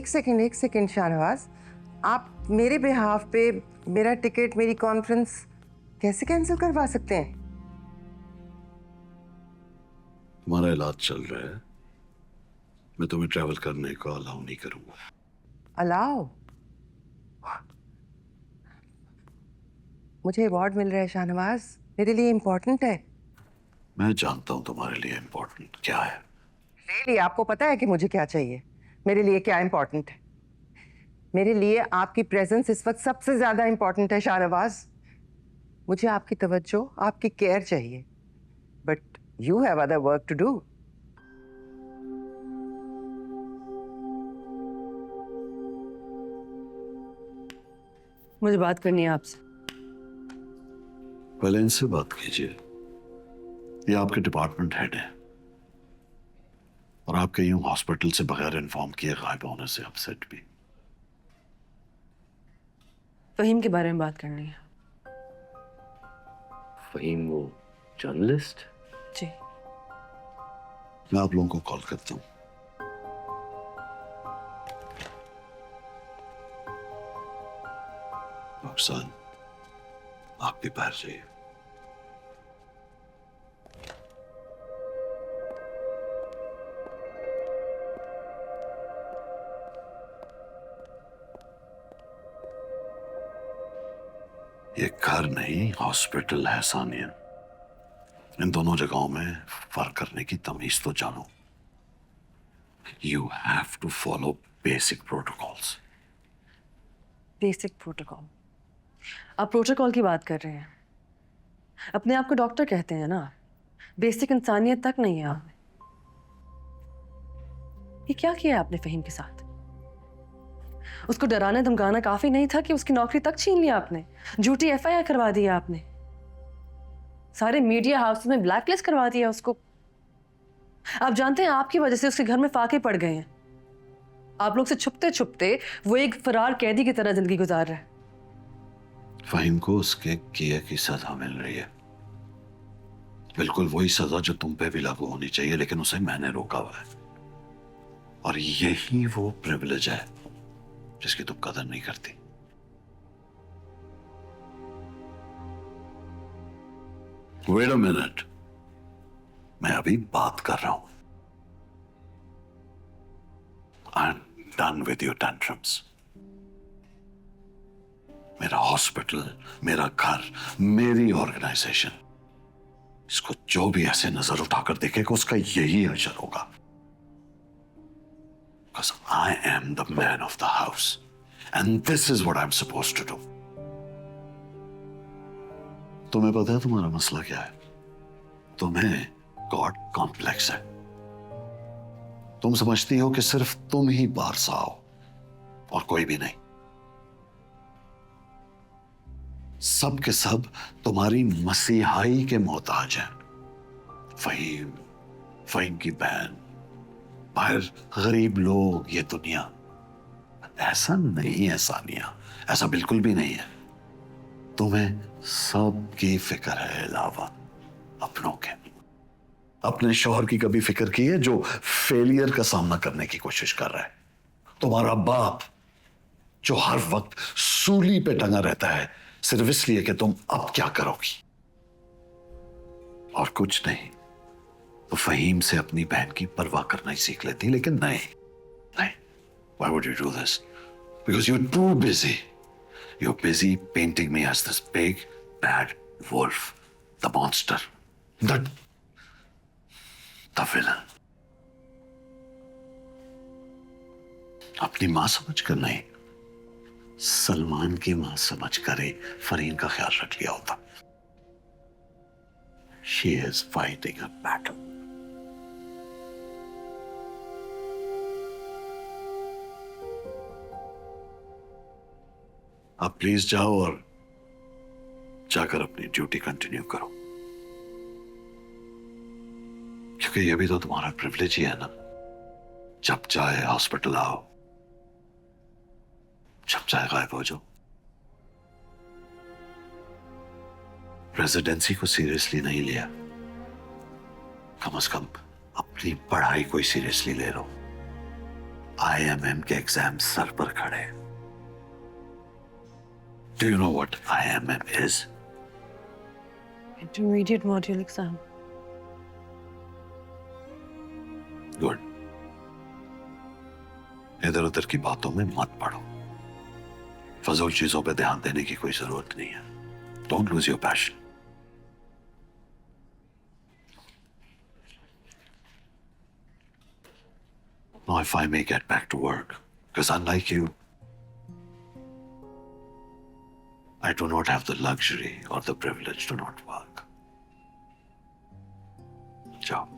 एक सेकेंड शाहनवाज, आप मेरे बिहाफ पे मेरा टिकट, मेरी कॉन्फ्रेंस कैसे कैंसिल करवा सकते हैं? तुम्हारा इलाज चल रहा है, मैं तुम्हें ट्रैवल करने को अलाउ नहीं करूंगा। अलाउ? मुझे अवार्ड मिल रहा है शाहनवाज, मेरे लिए इम्पोर्टेंट है। मैं जानता हूं तुम्हारे लिए इम्पोर्टेंट क्या है। रियली आपको पता है कि मुझे क्या चाहिए? मेरे लिए क्या इम्पोर्टेंट है? मेरे लिए आपकी प्रेजेंस इस वक्त सबसे ज्यादा इम्पोर्टेंट है शाहनवाज। मुझे आपकी तवज्जो, आपकी केयर चाहिए, but you have other work to do. मुझे बात करनी है आपसे। पहले इनसे बात कीजिए, ये आपके डिपार्टमेंट हेड है और आपके यूं हॉस्पिटल से बगैर इन्फॉर्म किए गायब होने से अपसेट भी। फहीम के बारे में बात करनी है। फहीम वो जर्नलिस्ट? जी। मैं आप लोगों को कॉल करता हूं। अफसान, आप भी बाहर जाइए। ये घर नहीं हॉस्पिटल है सानिया। इन दोनों जगहों में फर्क करने की तमीज तो जानो। You have to follow basic protocols. Basic protocol? आप प्रोटोकॉल की बात कर रहे हैं? अपने आप को डॉक्टर कहते हैं ना, बेसिक इंसानियत तक नहीं है आपने। ये क्या किया आपने फहीम के साथ? उसको डराना धमकाना काफी नहीं था कि उसकी नौकरी तक छीन लिया आपने? झूठी एफआईआर करवा दी आपने, सारे मीडिया हाउस में ब्लैकलिस्ट करवा दिया उसको। आप जानते हैं आपकी वजह से उसके घर में फाके पड़ गए हैं। आप लोग से छुपते छुपते वो एक फरार कैदी की तरह जिंदगी गुजार रहा है। फहीम को उसके किए की सजा मिल रही है, बिल्कुल वही सजा जो तुम पे भी लागू होनी चाहिए, लेकिन उसे मैंने रोका हुआ है। और यही वो प्रिविलेज है जिसकी तुम कदर नहीं करती। वेट अ मिनट, मैं अभी बात कर रहा हूं। I am done with your tantrums. मेरा हॉस्पिटल, मेरा घर, मेरी ऑर्गेनाइजेशन, इसको जो भी ऐसे नजर उठाकर देखेगा उसका यही असर होगा। Because I am the man of the house and this is what I'm supposed to do. तुम्हें पता है तुम्हारा मसला क्या है? तुम्हें गॉड कॉम्प्लेक्स है। तुम समझती हो कि सिर्फ तुम ही बारसा हो और कोई भी नहीं। सब के सब तुम्हारी मसीहाई के मोहताज हैं। फहीम, फहीम की बहन, बाहर गरीब लोग, ये दुनिया। ऐसा नहीं है सानिया, ऐसा बिल्कुल भी नहीं है। तुम्हें सबकी फिक्र है अलावा अपनों के। अपने शौहर की कभी फिक्र की है जो फेलियर का सामना करने की कोशिश कर रहा है? तुम्हारा बाप जो हर वक्त सूली पे टंगा रहता है सिर्फ इसलिए कि तुम अब क्या करोगी, और कुछ नहीं। तो फहीम से अपनी बहन की परवाह करना ही सीख लेती, लेकिन नहीं नहीं। Why would you do this? Because you're too busy. You're busy painting me as this big bad wolf, the monster, the villain. अपनी मां समझ कर नहीं, सलमान की मां समझ कर ही फरीन का ख्याल रख लिया होता। She is fighting a battle. आप प्लीज जाओ और जाकर अपनी ड्यूटी कंटिन्यू करो, क्योंकि ये भी तो तुम्हारा प्रिविलेज ही है ना। जब चाहे हॉस्पिटल आओ, जब चाहे गायब हो जाओ। प्रेसिडेंसी को सीरियसली नहीं लिया, कम से कम अपनी पढ़ाई को सीरियसली ले लो। IMM के एग्जाम सर पर खड़े हैं। Do you know what IMM is? Intermediate module exam. Good. इधर उधर की बातों में मत पड़ो। फजूल चीजों पे ध्यान देने की कोई जरूरत नहीं है। Don't lose your passion. Now, if I may get back to work, because unlike you, I do not have the luxury or the privilege to not work. Ciao.